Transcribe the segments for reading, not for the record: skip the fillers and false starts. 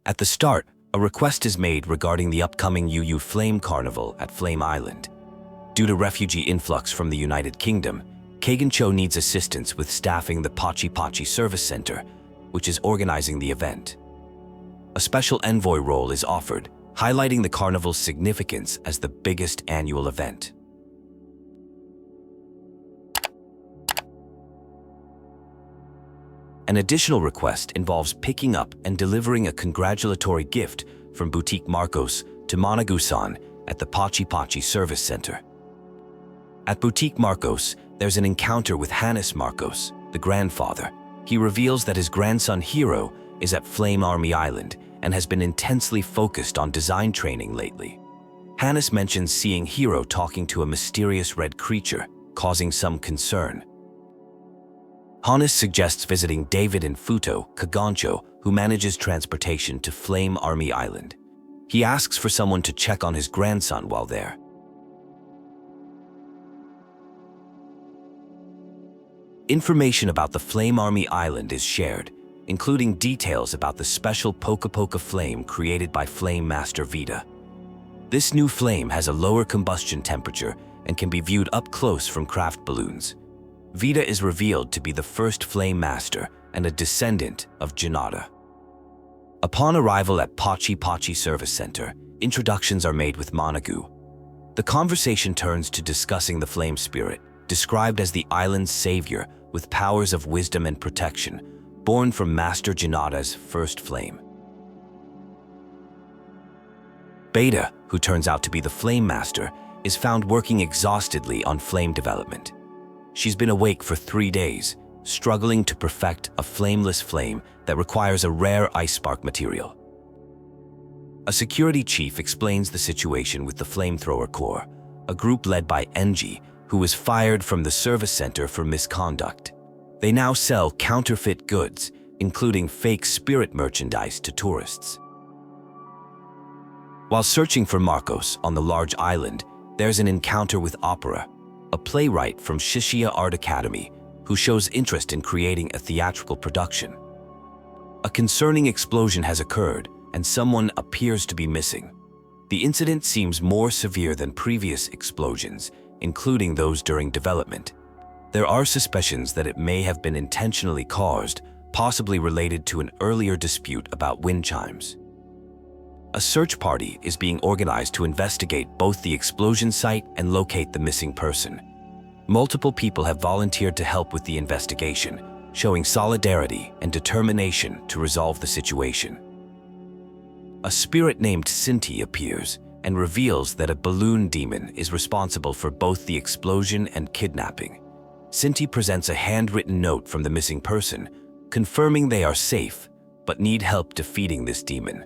At the start, a request is made regarding the upcoming UU Flame Carnival at Flame Island. Due to refugee influx from the United Kingdom, Kagan Cho needs assistance with staffing the Pachi Pachi Service Center, which is organizing the event. A special envoy role is offered, highlighting the carnival's significance as the biggest annual event. An additional request involves picking up and delivering a congratulatory gift from Boutique Marcos to Managu-san at the Pachi Pachi Service Center. At Boutique Marcos, there's an encounter with Hannes Marcos, the grandfather. He reveals that his grandson Hiro is at Flame Army Island and has been intensely focused on design training lately. Hannes mentions seeing Hiro talking to a mysterious red creature, causing some concern. Hannes suggests visiting David and Futo Kagancho, who manages transportation to Flame Army Island. He asks for someone to check on his grandson while there. Information about the Flame Army Island is shared, including details about the special Poka Poka flame created by Flame Master Vita. This new flame has a lower combustion temperature and can be viewed up close from craft balloons. Vita is revealed to be the first Flame Master and a descendant of Janata. Upon arrival at Pachi Pachi Service Center, introductions are made with Managu. The conversation turns to discussing the Flame Spirit, described as the island's savior with powers of wisdom and protection, born from Master Janata's first flame. Beta, who turns out to be the Flame Master, is found working exhaustedly on flame development. She's been awake for 3 days, struggling to perfect a flameless flame that requires a rare ice spark material. A security chief explains the situation with the Flamethrower Corps, a group led by Enji, who was fired from the service center for misconduct. They now sell counterfeit goods, including fake spirit merchandise to tourists. While searching for Marcos on the large island, there's an encounter with Opera, a playwright from Shishia Art Academy who shows interest in creating a theatrical production. A concerning explosion has occurred and someone appears to be missing. The incident seems more severe than previous explosions, including those during development. There are suspicions that it may have been intentionally caused, possibly related to an earlier dispute about wind chimes. A search party is being organized to investigate both the explosion site and locate the missing person. Multiple people have volunteered to help with the investigation, showing solidarity and determination to resolve the situation. A spirit named Cynthia appears and reveals that a balloon demon is responsible for both the explosion and kidnapping. Cynthia presents a handwritten note from the missing person, confirming they are safe but need help defeating this demon.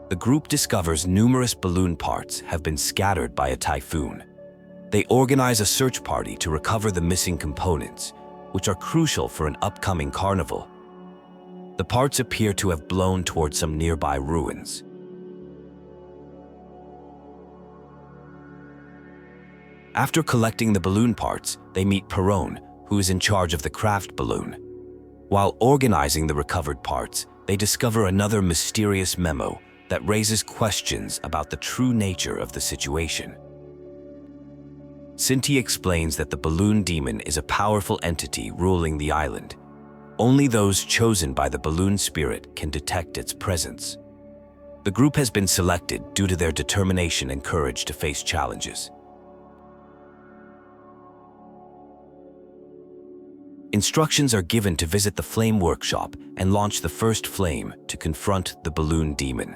The group discovers numerous balloon parts have been scattered by a typhoon. They organize a search party to recover the missing components, which are crucial for an upcoming carnival. The parts appear to have blown towards some nearby ruins. After collecting the balloon parts, they meet Perron, who is in charge of the craft balloon. While organizing the recovered parts, they discover another mysterious memo that raises questions about the true nature of the situation. Cynthia explains that the balloon demon is a powerful entity ruling the island. Only those chosen by the balloon spirit can detect its presence. The group has been selected due to their determination and courage to face challenges. Instructions are given to visit the flame workshop and launch the first flame to confront the balloon demon.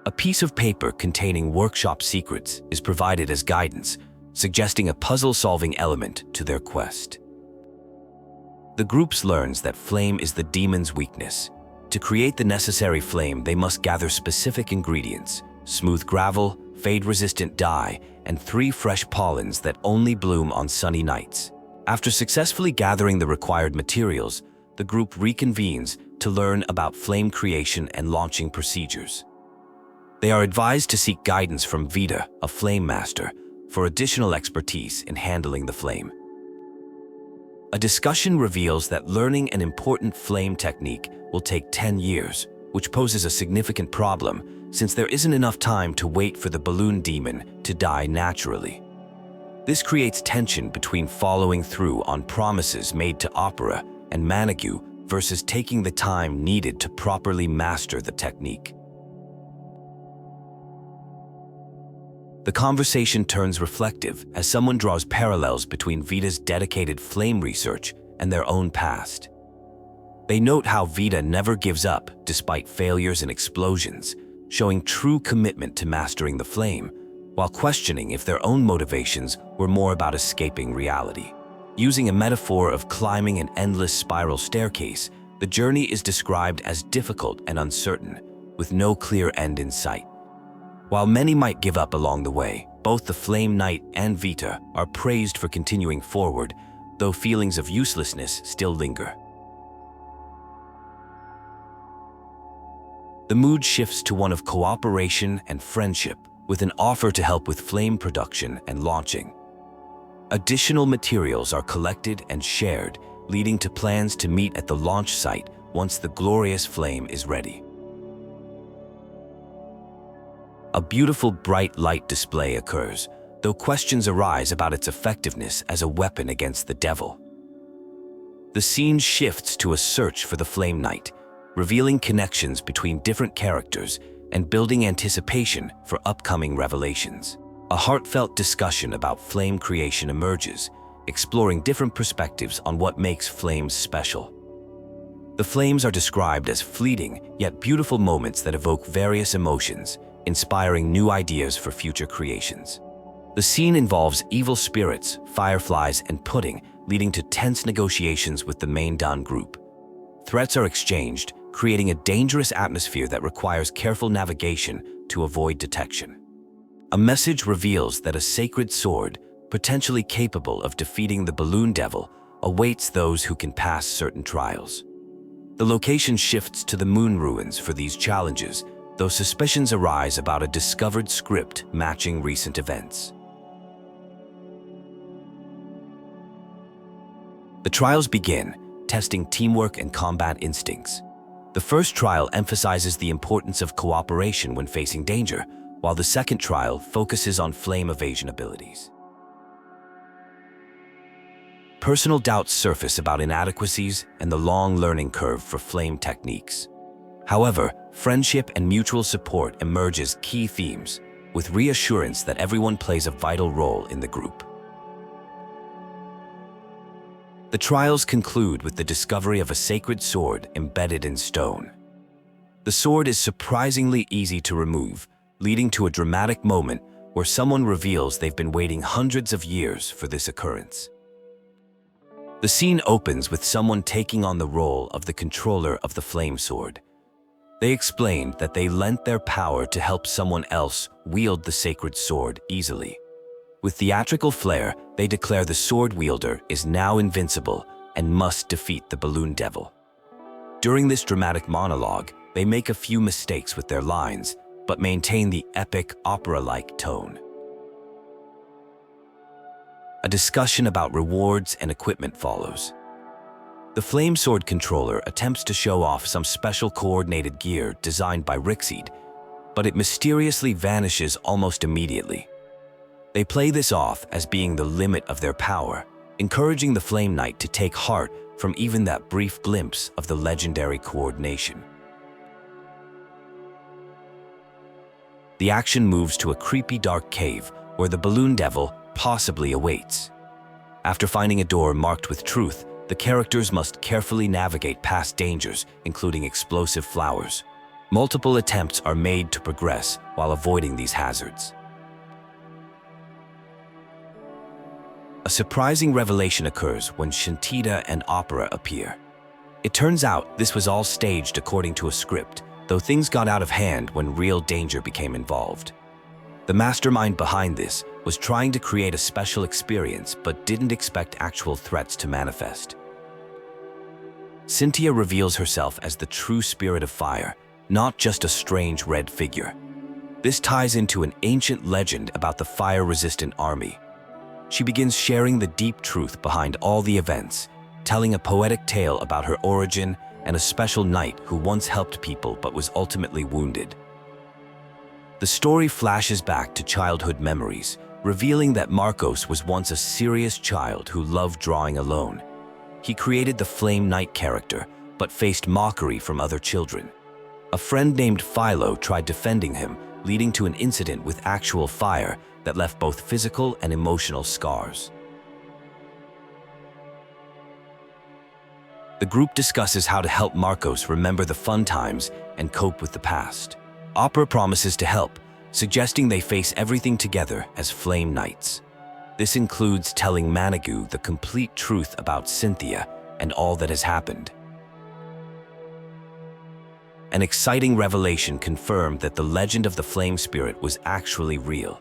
A piece of paper containing workshop secrets is provided as guidance, suggesting a puzzle-solving element to their quest. The group learns that flame is the demon's weakness. To create the necessary flame, they must gather specific ingredients: smooth gravel, fade-resistant dye, and 3 fresh pollens that only bloom on sunny nights. After successfully gathering the required materials, the group reconvenes to learn about flame creation and launching procedures. They are advised to seek guidance from Vita, a flame master, for additional expertise in handling the flame. A discussion reveals that learning an important flame technique will take 10 years, which poses a significant problem since there isn't enough time to wait for the balloon demon to die naturally. This creates tension between following through on promises made to Opera and Manigu versus taking the time needed to properly master the technique. The conversation turns reflective as someone draws parallels between Vita's dedicated flame research and their own past. They note how Vita never gives up despite failures and explosions, showing true commitment to mastering the flame, while questioning if their own motivations were more about escaping reality. Using a metaphor of climbing an endless spiral staircase, the journey is described as difficult and uncertain, with no clear end in sight. While many might give up along the way, both the Flame Knight and Vita are praised for continuing forward, though feelings of uselessness still linger. The mood shifts to one of cooperation and friendship, with an offer to help with flame production and launching. Additional materials are collected and shared, leading to plans to meet at the launch site once the glorious flame is ready. A beautiful bright light display occurs, though questions arise about its effectiveness as a weapon against the devil. The scene shifts to a search for the Flame Knight, revealing connections between different characters and building anticipation for upcoming revelations. A heartfelt discussion about flame creation emerges, exploring different perspectives on what makes flames special. The flames are described as fleeting yet beautiful moments that evoke various emotions, inspiring new ideas for future creations. The scene involves evil spirits, fireflies, and pudding, leading to tense negotiations with the main Dan group. Threats are exchanged, creating a dangerous atmosphere that requires careful navigation to avoid detection. A message reveals that a sacred sword, potentially capable of defeating the balloon devil, awaits those who can pass certain trials. The location shifts to the moon ruins for these challenges, though suspicions arise about a discovered script matching recent events. The trials begin, testing teamwork and combat instincts. The first trial emphasizes the importance of cooperation when facing danger, while the second trial focuses on flame evasion abilities. Personal doubts surface about inadequacies and the long learning curve for flame techniques. However, friendship and mutual support emerge as key themes, with reassurance that everyone plays a vital role in the group. The trials conclude with the discovery of a sacred sword embedded in stone. The sword is surprisingly easy to remove, leading to a dramatic moment where someone reveals they've been waiting hundreds of years for this occurrence. The scene opens with someone taking on the role of the controller of the flame sword. They explained that they lent their power to help someone else wield the sacred sword easily. With theatrical flair, they declare the sword wielder is now invincible and must defeat the balloon devil. During this dramatic monologue, they make a few mistakes with their lines, but maintain the epic, opera-like tone. A discussion about rewards and equipment follows. The Flame Sword controller attempts to show off some special coordinated gear designed by Rixid, but it mysteriously vanishes almost immediately. They play this off as being the limit of their power, encouraging the Flame Knight to take heart from even that brief glimpse of the legendary coordination. The action moves to a creepy dark cave where the balloon devil possibly awaits. After finding a door marked with truth, the characters must carefully navigate past dangers, including explosive flowers. Multiple attempts are made to progress while avoiding these hazards. A surprising revelation occurs when Cynthia and Opera appear. It turns out this was all staged according to a script, though things got out of hand when real danger became involved. The mastermind behind this was trying to create a special experience but didn't expect actual threats to manifest. Cynthia reveals herself as the true spirit of fire, not just a strange red figure. This ties into an ancient legend about the fire-resistant army. She begins sharing the deep truth behind all the events, telling a poetic tale about her origin and a special knight who once helped people but was ultimately wounded. The story flashes back to childhood memories, revealing that Marcos was once a serious child who loved drawing alone. He created the Flame Knight character, but faced mockery from other children. A friend named Philo tried defending him, leading to an incident with actual fire that left both physical and emotional scars. The group discusses how to help Marcos remember the fun times and cope with the past. Opera promises to help, suggesting they face everything together as Flame Knights. This includes telling Manigu the complete truth about Cynthia and all that has happened. An exciting revelation confirmed that the legend of the flame spirit was actually real.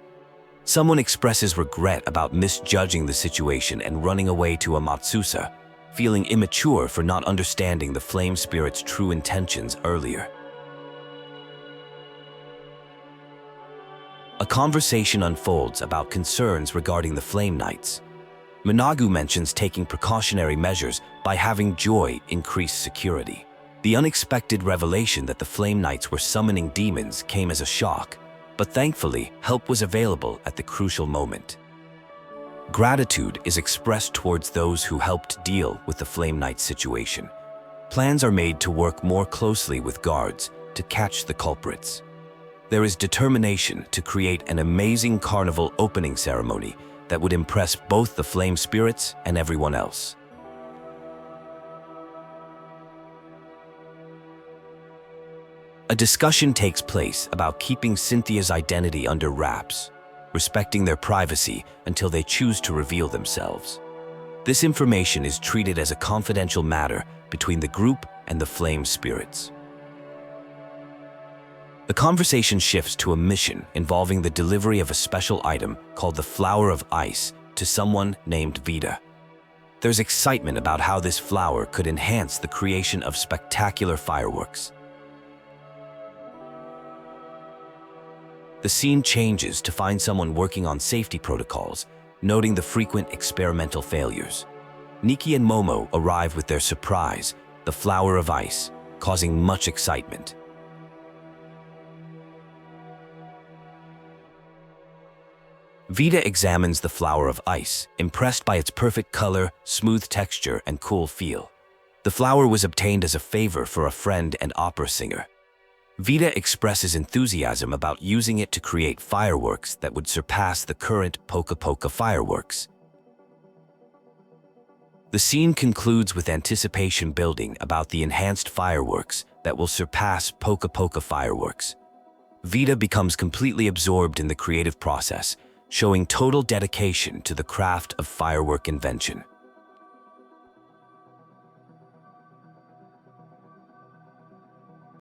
Someone expresses regret about misjudging the situation and running away to Amatsusa, feeling immature for not understanding the flame spirit's true intentions earlier. A conversation unfolds about concerns regarding the Flame Knights. Managu mentions taking precautionary measures by having Joy increase security. The unexpected revelation that the Flame Knights were summoning demons came as a shock, but thankfully, help was available at the crucial moment. Gratitude is expressed towards those who helped deal with the Flame Knight situation. Plans are made to work more closely with guards to catch the culprits. There is determination to create an amazing carnival opening ceremony that would impress both the flame spirits and everyone else. A discussion takes place about keeping Cynthia's identity under wraps, respecting their privacy until they choose to reveal themselves. This information is treated as a confidential matter between the group and the flame spirits. The conversation shifts to a mission involving the delivery of a special item called the Flower of Ice to someone named Vita. There's excitement about how this flower could enhance the creation of spectacular fireworks. The scene changes to find someone working on safety protocols, noting the frequent experimental failures. Nikki and Momo arrive with their surprise, the Flower of Ice, causing much excitement. Vita examines the Flower of Ice, impressed by its perfect color, smooth texture, and cool feel. The flower was obtained as a favor for a friend and opera singer. Vita expresses enthusiasm about using it to create fireworks that would surpass the current Poca Poca fireworks. The scene concludes with anticipation building about the enhanced fireworks that will surpass Poca Poca fireworks. Vita becomes completely absorbed in the creative process, showing total dedication to the craft of firework invention.